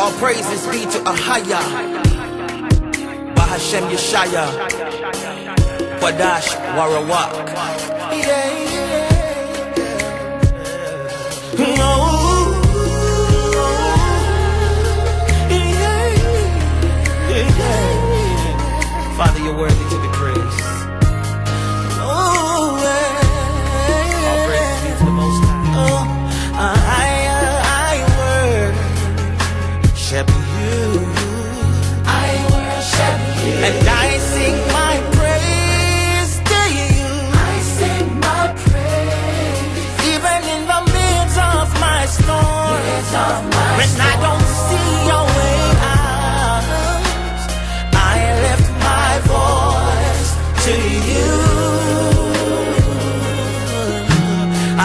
All praises be to Ahaya, Bahashem Yeshaya, Wadash Warawak. Father, you're worthy to be praised. All praises be to the Most High. I worship you. I worship you. And I sing my praise to you. I sing my praise. Even in the midst of my storm. When I don't see your way out, I lift my voice to you. I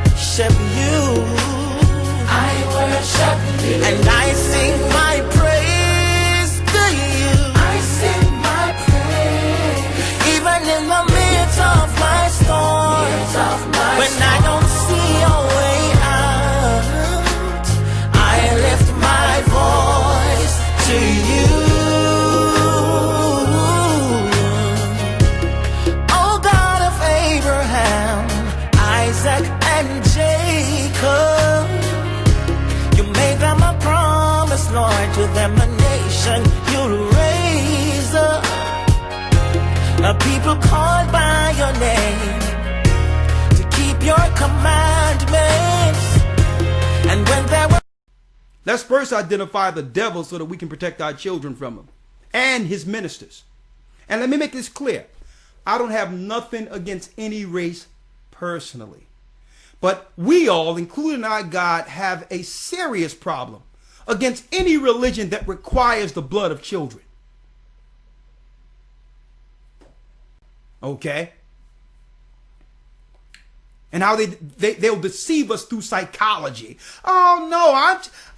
worship you. I worship you. And I sing my praise to you. I sing my praise. Even in the midst of my storm. When I don't see a way out, I lift my voice to you. Oh God of Abraham, Isaac and Jacob, you made them a promise, Lord, to them a nation you'll raise up, a people called by your name, to keep your commandments. And when there were... Let's first identify the devil so that we can protect our children from him and his ministers. And let me make this clear. I don't have nothing against any race personally. But we all, including our God, have a serious problem against any religion that requires the blood of children. Okay? And how they'll deceive us through psychology. Oh no,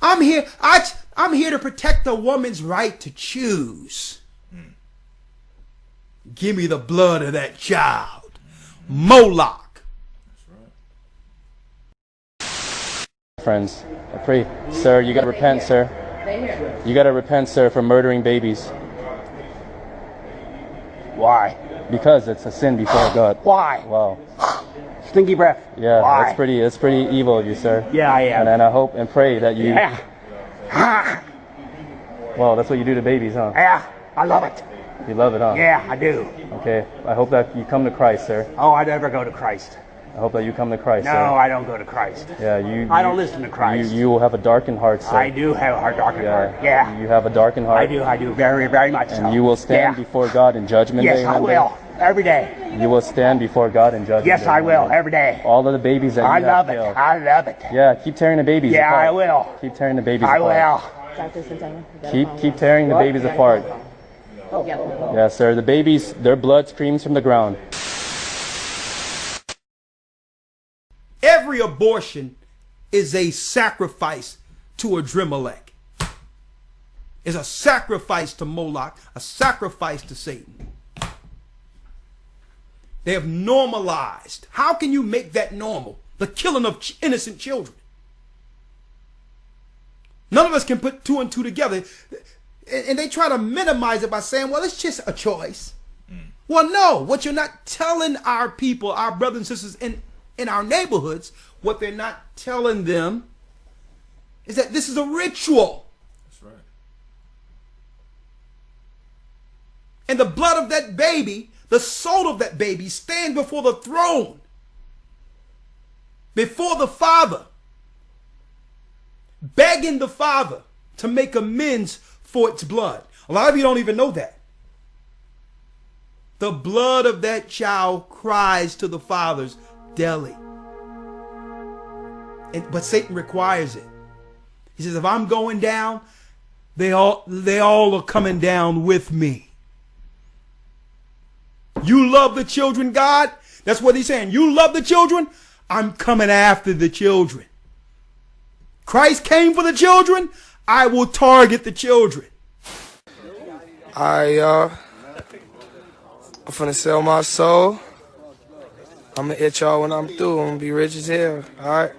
I'm here to protect a woman's right to choose. Give me the blood of that child. Moloch. Friends, I pray, sir, you gotta repent, sir. You gotta repent, sir, for murdering babies. Why? Because it's a sin before God. Why? Wow. Stinky breath. Yeah, Why? that's pretty evil of you, sir. Yeah, I am. And I hope and pray that you... Yeah. Well, that's what you do to babies, huh? Yeah, I love it. You love it, huh? Yeah, I do. Okay, I hope that you come to Christ, sir. Oh, I never go to Christ. I hope that you come to Christ, No, sir. I don't go to Christ. Yeah, I don't listen to Christ. You will have a darkened heart, sir. I do have a darkened heart. Yeah. You have a darkened heart. I do very, very much And so. you will stand before God in judgment day. Yes, I will. Every day. You will stand before God in judgment day. Yes, I will. Every day. All of the babies that you have killed. I love it. Yeah, keep tearing the babies Yeah, apart. I will. Keep tearing the babies I apart. will. Keep tearing the babies apart. Yeah, sir. The babies, their blood screams from the ground. Every abortion is a sacrifice to Adremelech. It's a sacrifice to Moloch, a sacrifice to Satan. They have normalized. How can you make that normal? The killing of innocent children. None of us can put two and two together. And they try to minimize it by saying, well, it's just a choice. Well, no, what you're not telling our people, our brothers and sisters in our neighborhoods, what they're not telling them is that this is a ritual. That's right. And the blood of that baby, the soul of that baby, stands before the throne, before the Father, begging the Father to make amends for its blood. A lot of you don't even know that. The blood of that child cries to the Father's daily. But Satan requires it. He says, if I'm going down, they all are coming down with me. You love the children, God? That's what he's saying. You love the children? I'm coming after the children. Christ came for the children. I will target the children. I'm finna sell my soul. I'm gonna hit y'all when I'm through. I'm gonna be rich as hell. All right.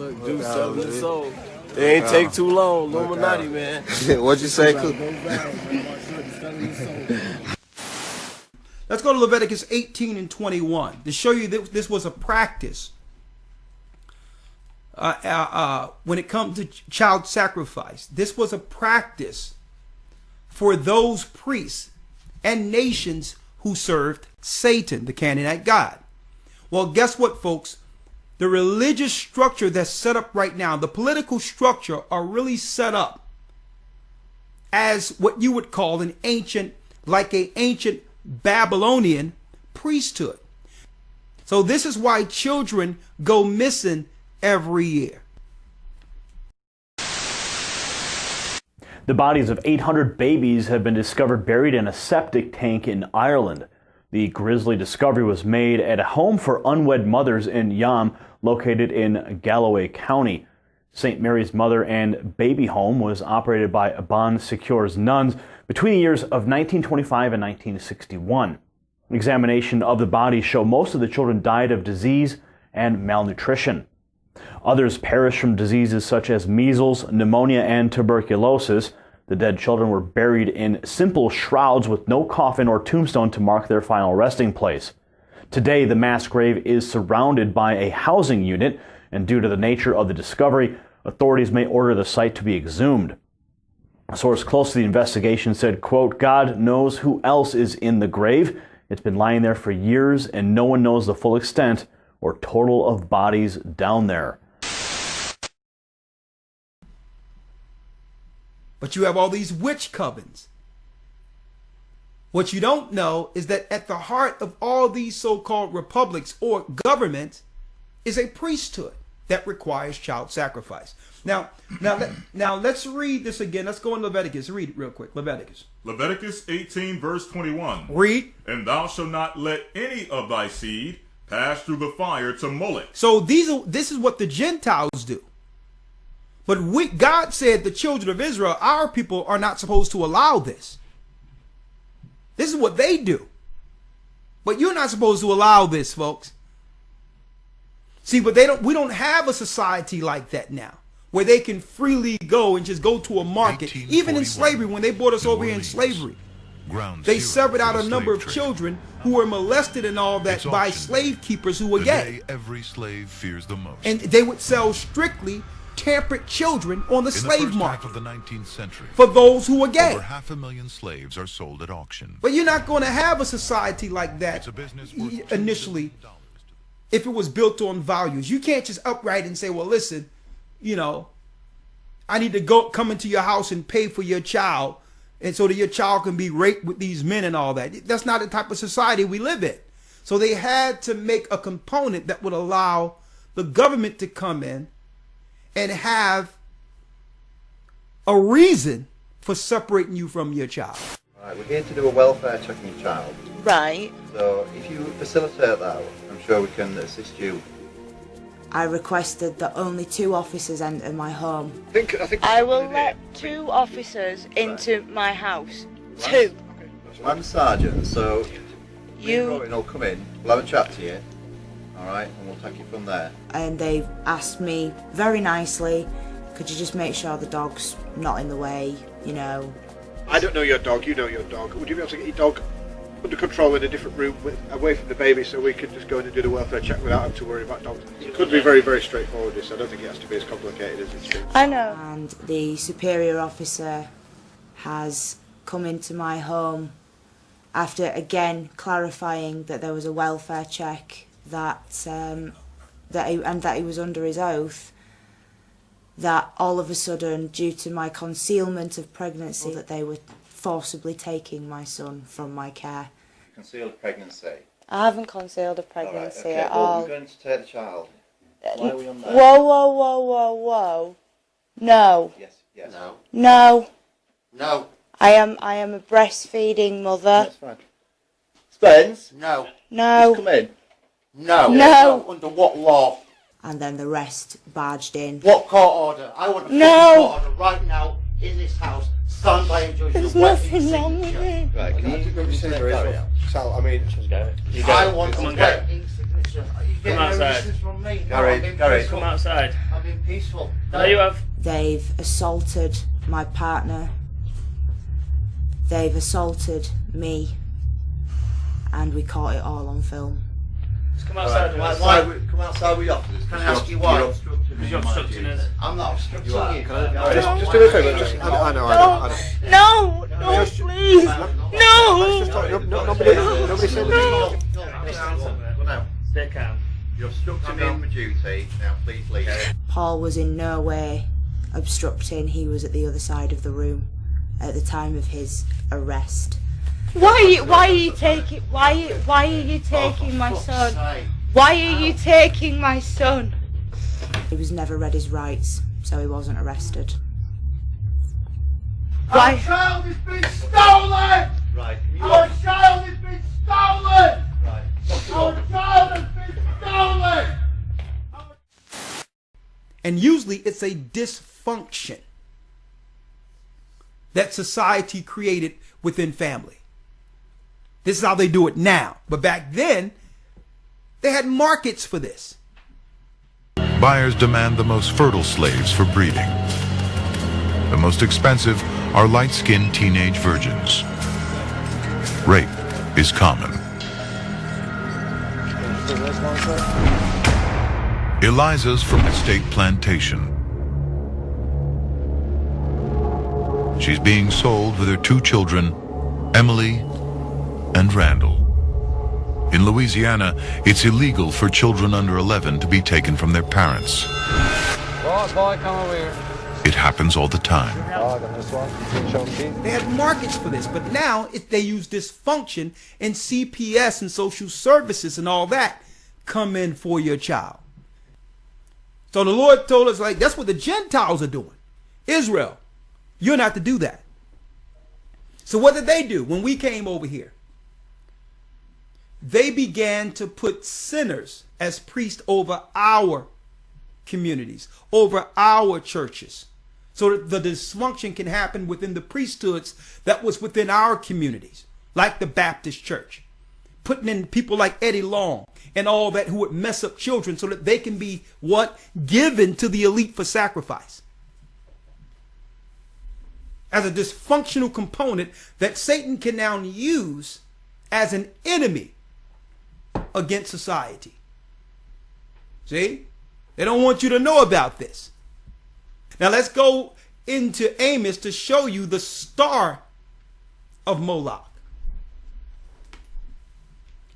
Look, Juice selling his soul. It ain't take too long. Illuminati, man. What'd you say? Let's go to Leviticus 18 and 21 to show you that this was a practice when it comes to child sacrifice. This was a practice for those priests and nations who served Satan, the Canaanite god. Well, guess what, folks? The religious structure that's set up right now, the political structure, are really set up as what you would call an ancient Babylonian priesthood. So this is why children go missing every year. The bodies of 800 babies have been discovered buried in a septic tank in Ireland. The grisly discovery was made at a home for unwed mothers in Yam, located in Galloway County. St. Mary's Mother and Baby Home was operated by Bon Secours nuns between the years of 1925 and 1961. Examination of the bodies show most of the children died of disease and malnutrition. Others perished from diseases such as measles, pneumonia, and tuberculosis. The dead children were buried in simple shrouds with no coffin or tombstone to mark their final resting place. Today, the mass grave is surrounded by a housing unit, and due to the nature of the discovery, authorities may order the site to be exhumed. A source close to the investigation said, quote, "God knows who else is in the grave. It's been lying there for years, and no one knows the full extent or total of bodies down there." But you have all these witch covens. What you don't know is that at the heart of all these so-called republics or governments is a priesthood that requires child sacrifice. Now let's read this again. Let's go in Leviticus. Read it real quick. Leviticus 18, verse 21. Read. "And thou shalt not let any of thy seed pass through the fire to Molech." So this is what the Gentiles do. But God said the children of Israel, our people, are not supposed to allow this. This is what they do. But you're not supposed to allow this, folks. See, but we don't have a society like that now, where they can freely go and just go to a market. Even in slavery, when they brought us over here in slavery, they severed out a number of children who were molested and all that by slave keepers who were gay. Every slave fears the most. And they would sell strictly temperate children on the slave market of the 19th century, for those who were gay. over 500,000 slaves are sold at auction. But you're not going to have a society like that initially if it was built on values. You can't just upright and say, well, listen, I need to come into your house and pay for your child, and so that your child can be raped with these men and all that. That's not the type of society we live in. So they had to make a component that would allow the government to come in and have a reason for separating you from your child. Right, we're here to do a welfare check on your child. Right. So if you facilitate that, I'm sure we can assist you. I requested that only 2 officers enter my home. I will let 2 officers into my house. 2. I'm the sergeant, so You will come in, we'll have a chat to you. Alright, and we'll take you from there. And they've asked me very nicely, could you just make sure the dog's not in the way, I don't know your dog, you know your dog. Would you be able to get your dog under control in a different room away from the baby so we can just go in and do the welfare check without having to worry about dogs? It could be very, very straightforward, so I don't think it has to be as complicated as it seems. I know. And the superior officer has come into my home after again clarifying that there was a welfare check, that he was under his oath, that all of a sudden, due to my concealment of pregnancy, that they were forcibly taking my son from my care. Concealed pregnancy? I haven't concealed a pregnancy okay. at Well, all. we're going to take the child. Why are we on that? Whoa. No. Yes. No. No. I am a breastfeeding mother. That's fine. Spence? No. No. Come in. No. No. Under what law? And then the rest barged in. What court order? I want a court order right now in this house, signed by a judge. There's nothing wrong with it. Right, can you grab your signature? Sal, I mean, I want a wet signature. Are you getting Come outside. from me? Gary, Come outside. I've been peaceful. No, you have. They've assaulted my partner. They've assaulted me. And we caught it all on film. Just come outside. Come outside with the officers. Can I ask you why? You're obstructing us. I'm not obstructing you. Just do me a favour. I know. No, no, please. No. Nobody said No. Stay calm. You're obstructing me on my duty. Now, please leave. Paul was in no way obstructing. He was at the other side of the room at the time of his arrest. Why are you taking my son? Why are you taking my son? He was never read his rights, so he wasn't arrested. Our child has been stolen! Right. Our child has been stolen! Right. Our child has been stolen! And usually it's a dysfunction that society created within family. This is how they do it now. But back then, they had markets for this. Buyers demand the most fertile slaves for breeding. The most expensive are light-skinned teenage virgins. Rape is common. Eliza's from Estate Plantation. She's being sold with her 2 children, Emily and Randall. In Louisiana, it's illegal for children under 11 to be taken from their parents. Boy, come over here. It happens all the time. They had markets for this, but now they use dysfunction, and CPS and social services and all that come in for your child. So the Lord told us, like, that's what the Gentiles are doing. Israel, you're not to do that. So what did they do when we came over here? They began to put sinners as priests over our communities, over our churches, so that the dysfunction can happen within the priesthoods that was within our communities, like the Baptist church, putting in people like Eddie Long and all that who would mess up children so that they can be what? Given to the elite for sacrifice. As a dysfunctional component that Satan can now use as an enemy against society. See? They don't want you to know about this. Now let's go into Amos to show you the star of Moloch.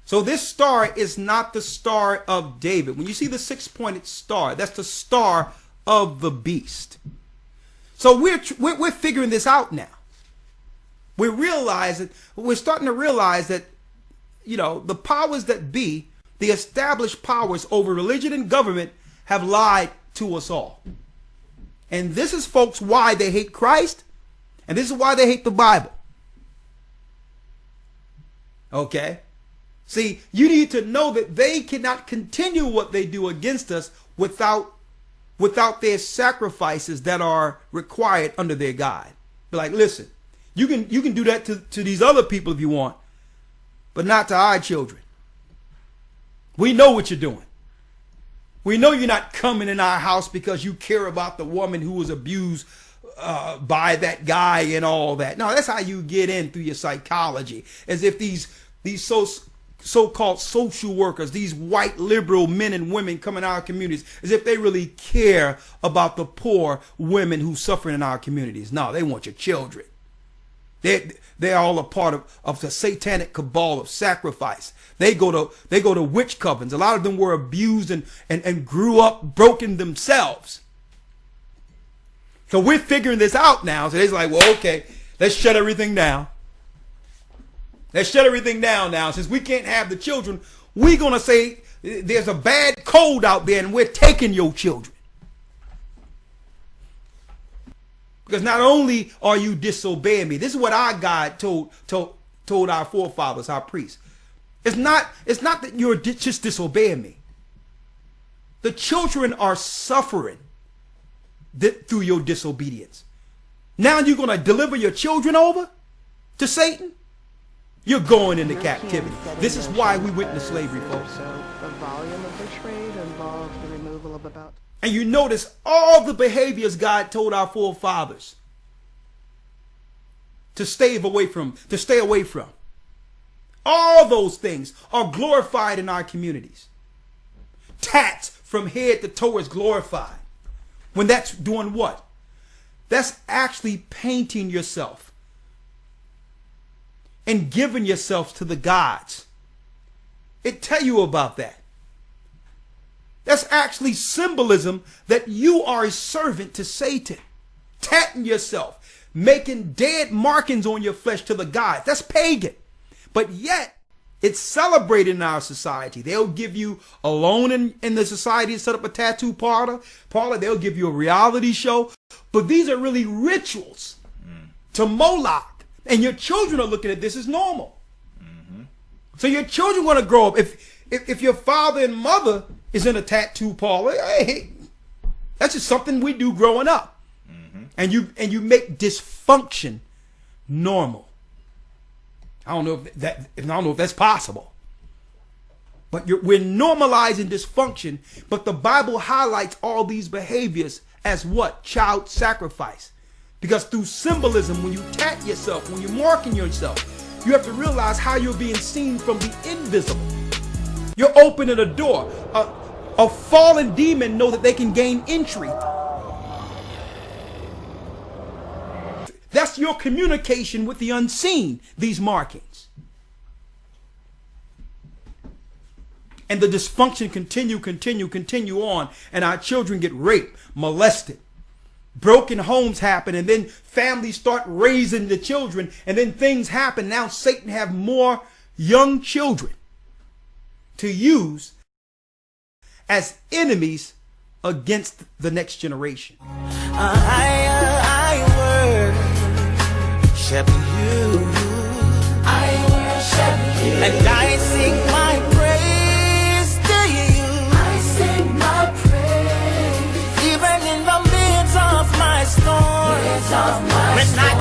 So this star is not the star of David. When you see the 6-pointed star, that's the star of the beast. So we're figuring this out now. We're starting to realize that, you know, the powers that be, the established powers over religion and government, have lied to us all. And this is, folks, why they hate Christ, and this is why they hate the Bible. Okay? See, you need to know that they cannot continue what they do against us without their sacrifices that are required under their guide. Be like, listen, you can do that to these other people if you want, but not to our children. We know what you're doing. We know you're not coming in our house because you care about the woman who was abused by that guy and all that. No, that's how you get in through your psychology. As if these so-called social workers, these white liberal men and women come in our communities, as if they really care about the poor women who suffer in our communities. No, they want your children. They're all a part of the satanic cabal of sacrifice. They go to witch covens. A lot of them were abused and grew up broken themselves. So we're figuring this out now. So it's like, well, okay, let's shut everything down. Let's shut everything down now. Since we can't have the children, we're going to say there's a bad cold out there and we're taking your children. Because not only are you disobeying me, this is what our God told our forefathers, our priests. It's not that you're just disobeying me. The children are suffering through your disobedience. Now you're going to deliver your children over to Satan? You're going into captivity. This is why we went into slavery, folks. So the volume of the trade involved the removal of about And you notice all the behaviors God told our forefathers to stay away from. All those things are glorified in our communities. Tats from head to toe is glorified. When that's doing what? That's actually painting yourself and giving yourself to the gods. It tell you about that. That's actually symbolism that you are a servant to Satan. Tatting yourself, making dead markings on your flesh to the gods. That's pagan. But yet, it's celebrated in our society. They'll give you alone in the society, set up a tattoo parlor. They'll give you a reality show. But these are really rituals to Moloch. And your children are looking at this as normal. So your children want to grow up. If your father and mother is in a tattoo parlor, hey, that's just something we do growing up. And you make dysfunction normal. I don't know if that's possible. But we're normalizing dysfunction. But the Bible highlights all these behaviors as what? Child sacrifice. Because through symbolism, when you tat yourself, when you're marking yourself, you have to realize how you're being seen from the invisible. You're opening a door. A fallen demon know that they can gain entry. That's your communication with the unseen, these markings. And the dysfunction continue on, and our children get raped, molested. Broken homes happen, and then families start raising the children, and then things happen. Now Satan have more young children to use as enemies against the next generation. I worship you. I worship you. And I sing my praise to you. I sing my praise. Even in the midst of my storm. When I